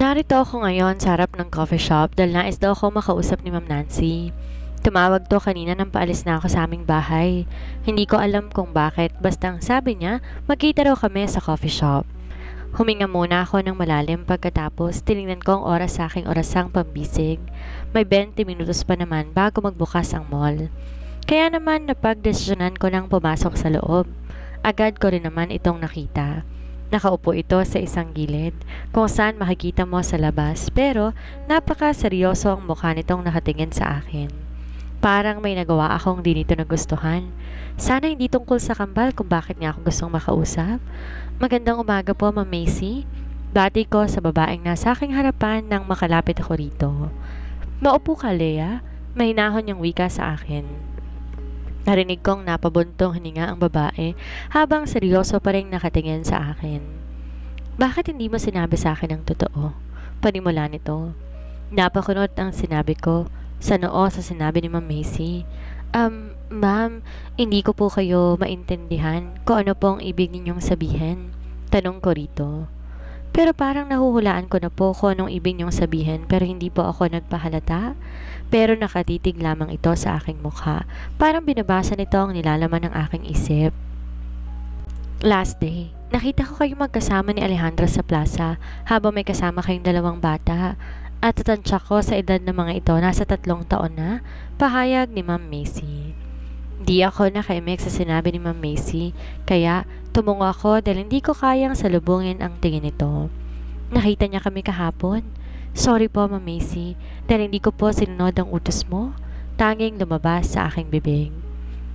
Narito ako ngayon sa harap ng coffee shop dahil nais daw ako makausap ni Ma'am Nancy. Tumawag to kanina nang paalis na ako sa aming bahay. Hindi ko alam kung bakit, basta ang sabi niya, magkita raw kami sa coffee shop. Huminga muna ako ng malalim pagkatapos tinignan ko ang oras sa aking orasang pambisig. May 20 minutos pa naman bago magbukas ang mall. Kaya naman napagdesisyonan ko nang pumasok sa loob. Agad ko rin naman itong nakita. Nakaupo ito sa isang gilid kung saan makikita mo sa labas pero napaka-seryoso ang mukha nitong nakatingin sa akin. Parang may nagawa akong di nito nagustuhan. Sana hindi tungkol sa kambal kung bakit niya ako gustong makausap. Magandang umaga po, Ma'am Macy. Bati ko sa babaeng nasa aking harapan nang makalapit ako rito. Maupo ka, Lea. May hinahon niyang wika sa akin. Narinig kong napabuntong hininga ang babae habang seryoso pa rin nakatingin sa akin. Bakit hindi mo sinabi sa akin ang totoo? Panimula nito. Napakunot ang sinabi ko sa noo sa sinabi ni Ma'am Macy. Ma'am, hindi ko po kayo maintindihan kung ano pong ibig ninyong sabihin. Tanong ko rito. Pero parang nahuhulaan ko na po kung anong ibig niyong sabihin pero hindi po ako nagpahalata. Pero nakatitig lamang ito sa aking mukha. Parang binabasa nito ang nilalaman ng aking isip. Last day, nakita ko kayong magkasama ni Alejandro sa plaza habang may kasama kayong dalawang bata. At tatansya ko sa edad ng mga ito nasa 3 taon na, pahayag ni Ma'am Macy. Di ako nakaimik sa sinabi ni Ma'am Macy, kaya tumungo ako dahil hindi ko kayang salubungin ang tingin nito. Nakita niya kami kahapon. Sorry po, Ma'am Macy, dahil hindi ko po sinunod ang utos mo. Tanging lumabas sa aking bibig.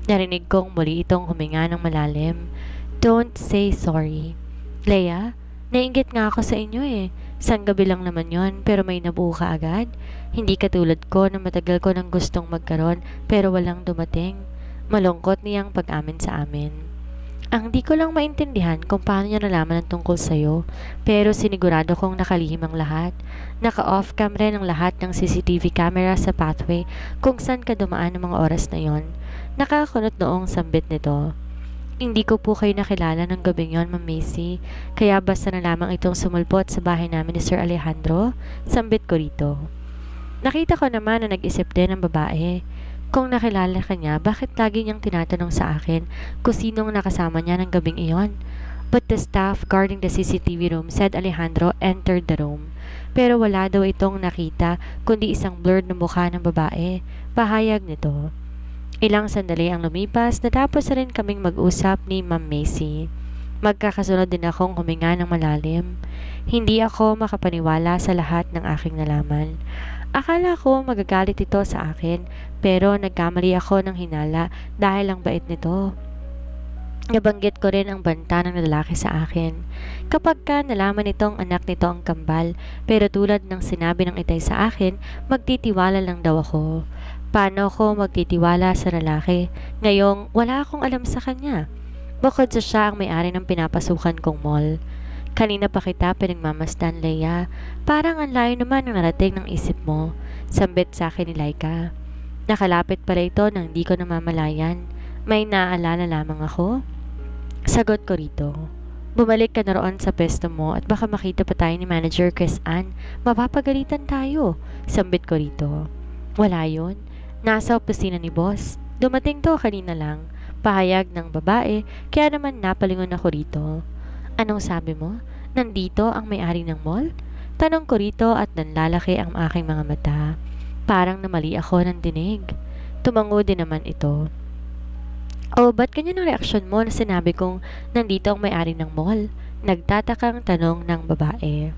Narinig kong muli itong huminga ng malalim. Don't say sorry. Leia, nainggit nga ako sa inyo eh. Isang gabi lang naman yon pero may nabuo ka agad. Hindi katulad ko na matagal ko nang gustong magkaroon pero walang dumating. Malungkot niyang pag-amin sa amin. Ang di ko lang maintindihan kung paano niya nalaman ang tungkol sa'yo, pero sinigurado kong nakalihim ang lahat. Naka-off cam rin ang lahat ng CCTV camera sa pathway kung saan ka dumaan ng mga oras na yon. Nakakunot noong sambit nito. Hindi ko po kayo nakilala ng gabing yon, Ma'am Macy, kaya basta na lamang itong sumulpot sa bahay namin ni Sir Alejandro, sambit ko rito. Nakita ko naman na nag-isip din ang babae. Kung nakilala ka niya, bakit lagi niyang tinatanong sa akin kung sinong nakasama niya ng gabing iyon? But the staff guarding the CCTV room said Alejandro entered the room. Pero wala daw itong nakita kundi isang blurred na mukha ng babae. Pahayag nito. Ilang sandali ang lumipas natapos na rin kaming mag-usap ni Ma'am Macy. Magkakasunod din akong huminga ng malalim. Hindi ako makapaniwala sa lahat ng aking nalaman. Akala ko magagalit ito sa akin pero nagkamali ako ng hinala dahil ang bait nito. Nabanggit ko rin ang banta ng lalaki sa akin. Kapag ka nalaman nitong anak nito ang kambal pero tulad ng sinabi ng itay sa akin, magtitiwala lang daw ako. Paano ako magtitiwala sa lalaki ngayong wala akong alam sa kanya? Bukod sa siya ang may-ari ng pinapasukan kong mall. Kanina pa kita pinagmamasdan, Leia. Parang ang layo naman ang narating ng isip mo. Sambit sa akin ni Laika. Nakalapit pala ito nang di ko namamalayan. May naaalala lamang ako? Sagot ko rito. Bumalik ka na roon sa pesto mo at baka makita pa tayo ni Manager Chris Ann. Mapapagalitan tayo. Sambit ko rito. Wala yun. Nasa opisina ni boss. Dumating to kanina lang. Pahayag ng babae kaya naman napalingon ako rito. Anong sabi mo? Nandito ang may-ari ng mall? Tanong ko rito at nanlalaki ang aking mga mata. Parang namali ako ng dinig. Tumango din naman ito. Oh, ba't ganyan ang reaksyon mo na sinabi kong nandito ang may-ari ng mall? Nagtatakang tanong ng babae.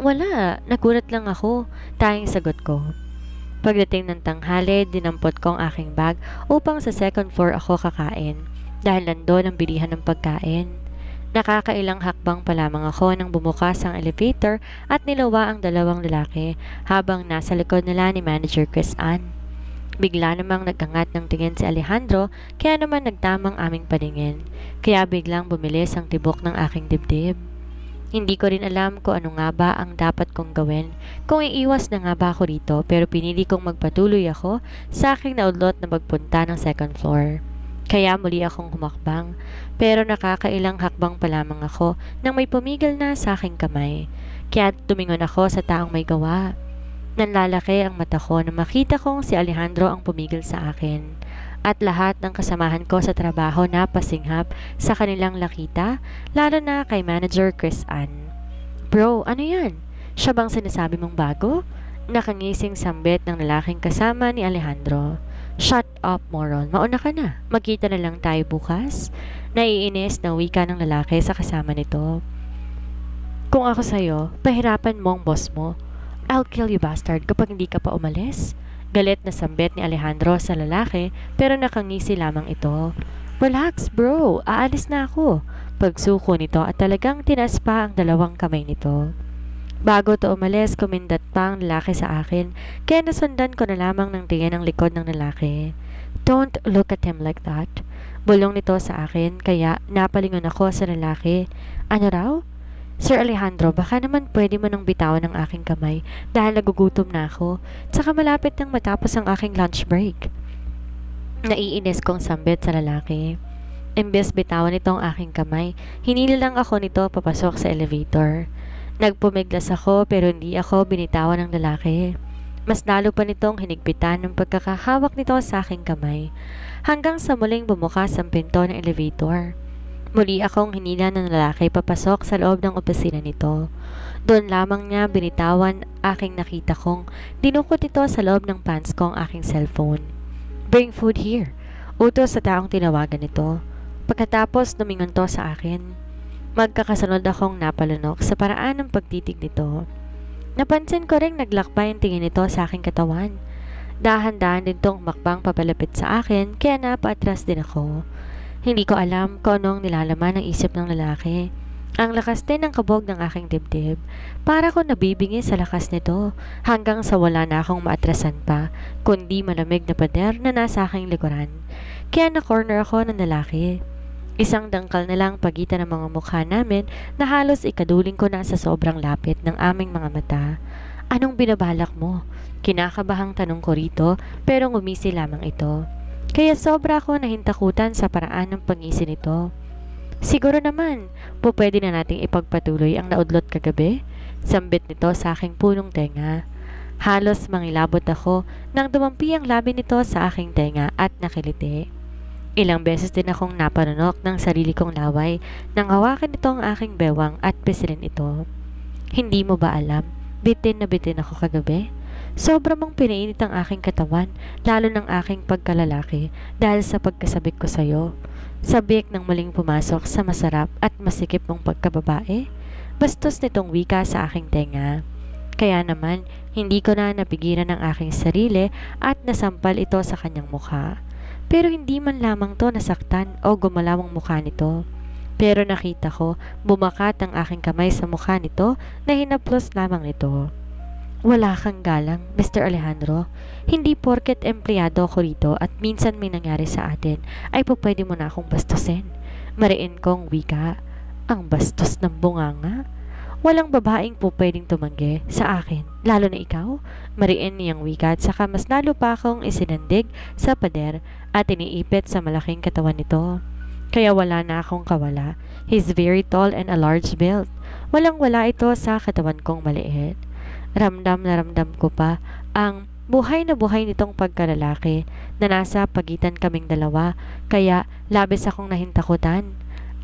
Wala. Nagulat lang ako. Tanging sagot ko. Pagdating ng tanghali, dinampot ko ang aking bag upang sa second floor ako kakain. Dahil nandun ang bilihan ng pagkain. Nakakailang hakbang pa lamang ako nang bumukas ang elevator at nilawa ang dalawang lalaki habang nasa likod nila ni Manager Chris Ann. Bigla namang nagangat ng tingin si Alejandro kaya naman nagtamang aming paningin. Kaya biglang bumilis ang tibok ng aking dibdib. Hindi ko rin alam kung ano nga ba ang dapat kong gawin kung iiwas na nga ba ako rito pero pinili kong magpatuloy ako sa aking naudlot na magpunta ng second floor. Kaya muli akong humakbang, pero nakakailang hakbang pa lamang ako nang may pumigil na sa aking kamay. Kaya tumingon ako sa taong may gawa. Nanlalaki ang mata ko na makita kong si Alejandro ang pumigil sa akin. At lahat ng kasamahan ko sa trabaho na pasinghap sa kanilang lakita, lalo na kay Manager Chris Ann. Bro, ano yan? Siya bang sinasabi mong bago? Nakangising sambit ng lalaking kasama ni Alejandro. Shut up, moron. Mauna ka na. Magkita na lang tayo bukas. Naiinis na wika ng lalaki sa kasama nito. Kung ako sa'yo, pahirapan mo ang boss mo. I'll kill you, bastard, kapag hindi ka pa umalis. Galit na sambit ni Alejandro sa lalaki pero nakangisi lamang ito. Relax, bro. Aalis na ako. Pagsuko nito at talagang tinas pa ang dalawang kamay nito. Bago to umalis, kumindat pa ang lalaki sa akin, kaya nasundan ko na lamang ng tingin ang likod ng lalaki. Don't look at him like that. Bulong nito sa akin, kaya napalingon ako sa lalaki. Ano raw? Sir Alejandro, baka naman pwede mo nang bitawan ang aking kamay dahil nagugutom na ako, tsaka malapit nang matapos ang aking lunch break. Naiinis kong sambit sa lalaki. Imbes bitawan nito ang aking kamay, hinila lang ako nito papasok sa elevator. Nagpumiglas ako pero hindi ako binitawan ng lalaki. Mas lalo pa nitong hinigpitan ng pagkakahawak nito sa aking kamay hanggang sa muling bumukas ang pinto ng elevator. Muli akong hinila ng lalaki papasok sa loob ng opisina nito. Doon lamang niya binitawan aking nakita kong dinukot ito sa loob ng pants ko ang aking cellphone. Bring food here. Utos sa taong tinawagan nito. Pagkatapos lumingon to sa akin. Magkakasunod akong napalunok sa paraan ng pagtitig nito. Napansin ko ring naglakbay ang tingin nito sa aking katawan. Dahan-dahan din tong makbang papalapit sa akin kaya napaatras din ako. Hindi ko alam kung anong nilalaman ng isip ng lalaki. Ang lakas din ng kabog ng aking dibdib. Para ko nabibingi sa lakas nito hanggang sa wala na akong maatrasan pa kundi malamig na pader na nasa aking likuran. Kaya na-corner ako ng lalaki. Isang dangkal na lang pagitan ng mga mukha namin na halos ikaduling ko na sa sobrang lapit ng aming mga mata. Anong binabalak mo? Kinakabahang tanong ko rito pero ngumisi lamang ito. Kaya sobra ako nahintakutan sa paraan ng pangisi nito. Siguro naman, pwede na nating ipagpatuloy ang naudlot kagabi? Sambit nito sa aking punong tenga. Halos mangilabot ako nang dumampi ang labi nito sa aking tenga at nakiliti. Ilang beses din akong napanunok ng sarili kong laway nang hawakan nito ang aking bewang at pisilin ito. Hindi mo ba alam? Bitin na bitin ako kagabi. Sobra mong pinainit ang aking katawan, lalo ng aking pagkalalaki dahil sa pagkasabik ko sa'yo. Sabik ng muling pumasok sa masarap at masikip mong pagkababae. Bastos nitong wika sa aking tenga. Kaya naman, hindi ko na napigilan ang aking sarili at nasampal ito sa kanyang mukha. Pero hindi man lamang to nasaktan o gumalaw ang mukha nito. Pero nakita ko, bumakat ang aking kamay sa mukha nito na hinaplos lamang nito. Wala kang galang, Mr. Alejandro. Hindi porket empleyado ako rito at minsan may nangyari sa atin ay pwede mo na akong bastusin. Mariin kong wika. Ang bastos ng bunganga. Walang babaeng pwedeng tumanggi sa akin, lalo na ikaw. Mariin niyang wika at saka mas lalo pa akong isinandig sa pader at iniipit sa malaking katawan nito. Kaya wala na akong kawala. He's very tall and a large build. Walang-wala ito sa katawan kong maliit. Ramdam na ramdam ko pa ang buhay na buhay nitong pagkalalaki na nasa pagitan kaming dalawa, kaya labis akong nahintakutan.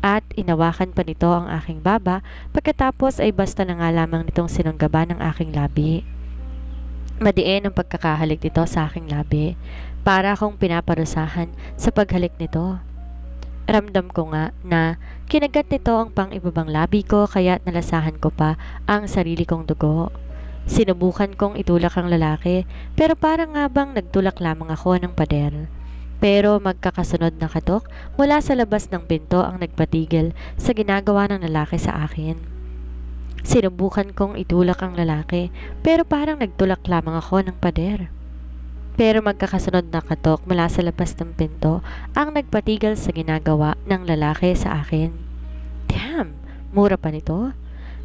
At inawakan pa nito ang aking baba, pagkatapos ay basta na nga lamang nitong sinunggaban ng aking labi. Madiin ang pagkakahalik nito sa aking labi, para akong pinaparusahan sa paghalik nito. Ramdam ko nga na kinagat nito ang pang-ibabang labi ko kaya nalasahan ko pa ang sarili kong dugo. Sinubukan kong itulak ang lalaki pero parang nga bang nagtulak lamang ako ng pader. Pero magkakasunod na katok mula sa labas ng pinto ang nagpatigil sa ginagawa ng lalaki sa akin. Sinubukan kong itulak ang lalaki pero parang nagtulak lamang ako ng pader. Pero magkakasunod na katok mula sa labas ng pinto ang nagpatigil sa ginagawa ng lalaki sa akin. Damn! Mura pa nito?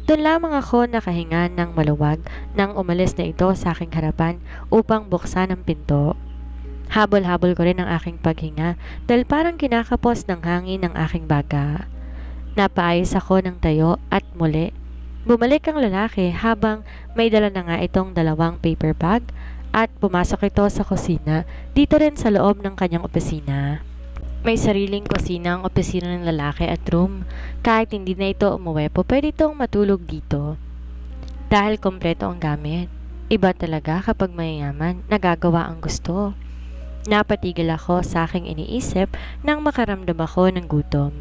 Doon lamang ako nakahinga ng maluwag nang umalis na ito sa aking harapan upang buksan ang pinto. Habol-habol ko rin ang aking paghinga dahil parang kinakapos ng hangin ng aking baga. Napaayos ako ng tayo at muli. Bumalik ang lalaki habang may dala na nga itong dalawang paper bag at pumasok ito sa kusina, dito rin sa loob ng kanyang opisina. May sariling kusina ang opisina ng lalaki at room. Kahit hindi na ito umuwi po, pwede itong matulog dito. Dahil kompleto ang gamit. Iba talaga kapag mayayaman, nagagawa ang gusto. Napatigil ako sa aking iniisip nang makaramdam ako ng gutom.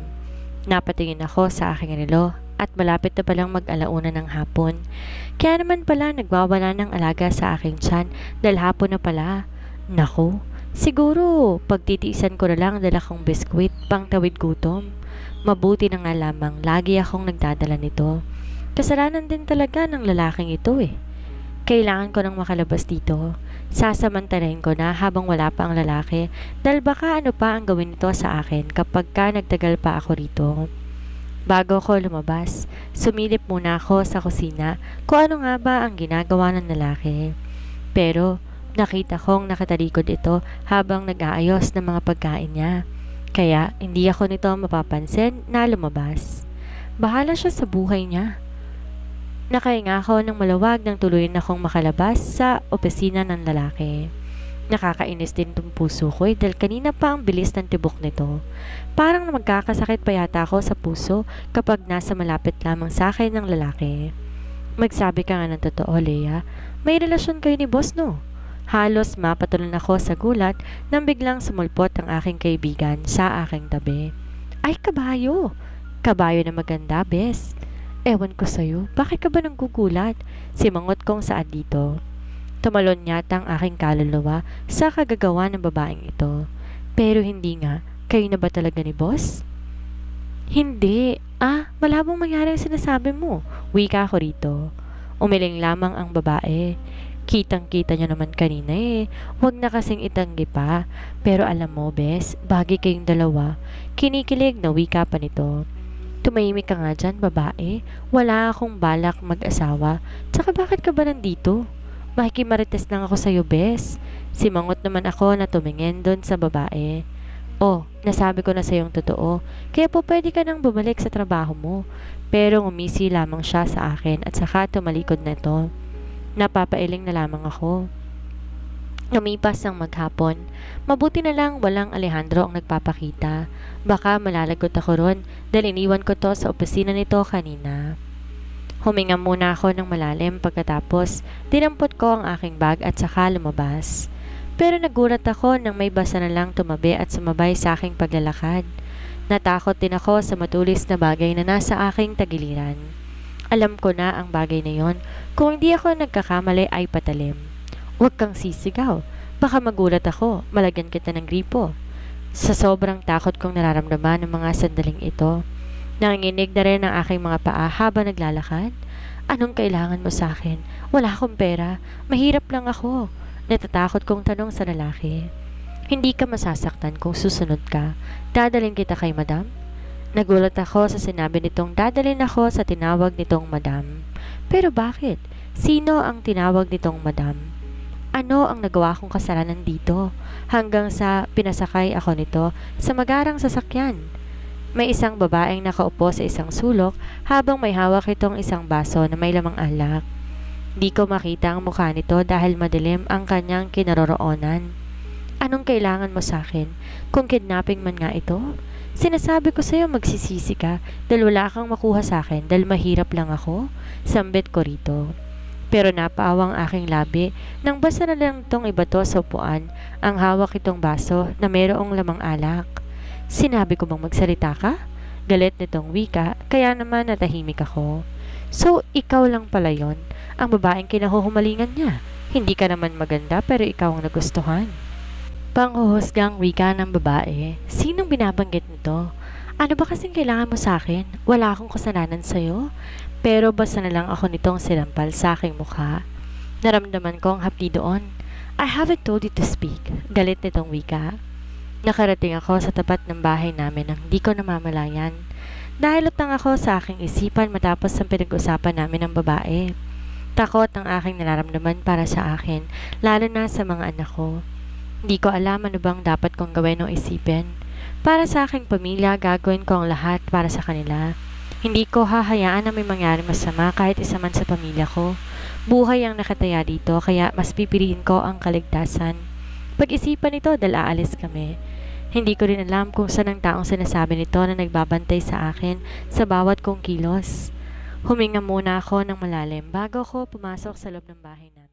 Napatingin ako sa aking relo at malapit na palang mag-alauna ng hapon. Kaya naman pala nagwawala ng alaga sa aking tiyan dahil hapon na pala. Naku, siguro pagtitiisan ko na lang dala kong biskwit pang tawid gutom. Mabuti na nga lamang lagi akong nagdadala nito. Kasalanan din talaga ng lalaking ito eh. Kailangan ko nang makalabas dito. Sasamantalahin ko na habang wala pa ang lalaki dahil baka ano pa ang gawin nito sa akin kapag ka nagtagal pa ako rito. Bago ko lumabas, sumilip muna ako sa kusina kung ano nga ba ang ginagawa ng lalaki. Pero nakita kong nakatalikod ito habang nag-aayos ng mga pagkain niya. Kaya hindi ako nito mapapansin na lumabas. Bahala siya sa buhay niya. Nakahinga ako ng maluwag nang tuluyan akong makalabas sa opisina ng lalaki. Nakakainis din tong puso ko dahil kanina pa ang bilis ng tibok nito. Parang magkakasakit pa yata ako sa puso kapag nasa malapit lamang sa akin ng lalaki. Magsabi ka nga ng totoo, Leia. May relasyon kayo ni boss, no? Halos mapatulan ako sa gulat nang biglang sumulpot ang aking kaibigan sa aking tabi. Ay, kabayo! Kabayo na maganda, bes. Ewan ko sa'yo, bakit ka ba nang gugulat? Simangot kong saan dito. Tumalon yata ang aking kaluluwa sa kagagawa ng babaeng ito. Pero hindi nga, kayo na ba talaga ni boss? Hindi. Malabong mangyari ang sinasabi mo. Wika ako rito. Umiling lamang ang babae. Kitang-kita niya naman kanina eh. Huwag na kasing itanggi pa. Pero alam mo, bes, bagay kayong dalawa. Kinikilig na wika pa nito. Tumahimik ka nga dyan, babae. Wala akong balak mag-asawa. Tsaka bakit ka ba nandito? Makikimarites lang ako sa'yo, bes. Simangot naman ako na tumingin doon sa babae. Oh, nasabi ko na sa'yong totoo. Kaya po pwede ka nang bumalik sa trabaho mo. Pero ngumisi lamang siya sa akin at saka tumalikod na ito. Napapailing na lamang ako. Lumipas ang maghapon. Mabuti na lang walang Alejandro ang nagpapakita. Baka malalagot ako ron dahil iniwan ko to sa opisina nito kanina. Huminga muna ako ng malalim pagkatapos dinampot ko ang aking bag at saka lumabas. Pero nagulat ako nang may basa na lang tumabi at sumabay sa aking paglalakad. Natakot din ako sa matulis na bagay na nasa aking tagiliran. Alam ko na ang bagay na yon. Kung hindi ako nagkakamali ay patalim. Huwag kang sisigaw. Baka magulat ako, malagyan kita ng gripo. Sa sobrang takot kong nararamdaman ng mga sandaling ito, nanginginig na rin ang aking mga paa habang naglalakad. Anong kailangan mo sa akin? Wala akong pera. Mahirap lang ako. Natatakot kong tanong sa lalaki. Hindi ka masasaktan kung susunod ka. Dadalhin kita kay madam? Nagulat ako sa sinabi nitong dadalhin ako sa tinawag nitong madam. Pero bakit? Sino ang tinawag nitong madam? Ano ang nagawa kong kasalanan dito hanggang sa pinasakay ako nito sa magarang sasakyan? May isang babaeng nakaupo sa isang sulok habang may hawak itong isang baso na may lamang alak. Di ko makita ang mukha nito dahil madilim ang kanyang kinaroroonan. Anong kailangan mo sa akin? Kung kidnapping man nga ito? Sinasabi ko sa'yo magsisisi ka dahil wala kang makuha sa akin dahil mahirap lang ako. Sambit ko rito. Pero napaawang aking labi nang basta na lang itong ibato sa upuan ang hawak itong baso na mayroong lamang alak. Sinabi ko bang magsalita ka? Galit nitong wika, kaya naman natahimik ako. So, ikaw lang pala yon, ang babaeng kinahuhumalingan niya. Hindi ka naman maganda pero ikaw ang nagustuhan. Panghuhusgang wika ng babae. Sinong binabanggit nito? Ano ba kasing kailangan mo sa akin? Wala akong kasalanan sa'yo. Pero basta na lang ako nitong sinampal sa aking mukha. Naramdaman ko ang hapdi doon. I haven't told you to speak. Galit nitong wika. Nakarating ako sa tapat ng bahay namin nang di ko namamalayan. Dahil utang ako sa aking isipan matapos ang pinag-usapan namin ng babae. Takot ang aking nararamdaman para sa akin, lalo na sa mga anak ko. Di ko alam ano bang dapat kong gawin o isipin. Para sa aking pamilya, gagawin ko ang lahat para sa kanila. Hindi ko hahayaan na may mangyari masama kahit isa man sa pamilya ko. Buhay ang nakataya dito kaya mas pipiliin ko ang kaligtasan. Pag-isipan ito dahil aalis kami. Hindi ko rin alam kung saan ang taong sinasabi nito na nagbabantay sa akin sa bawat kong kilos. Huminga muna ako ng malalim bago ko pumasok sa loob ng bahay namin.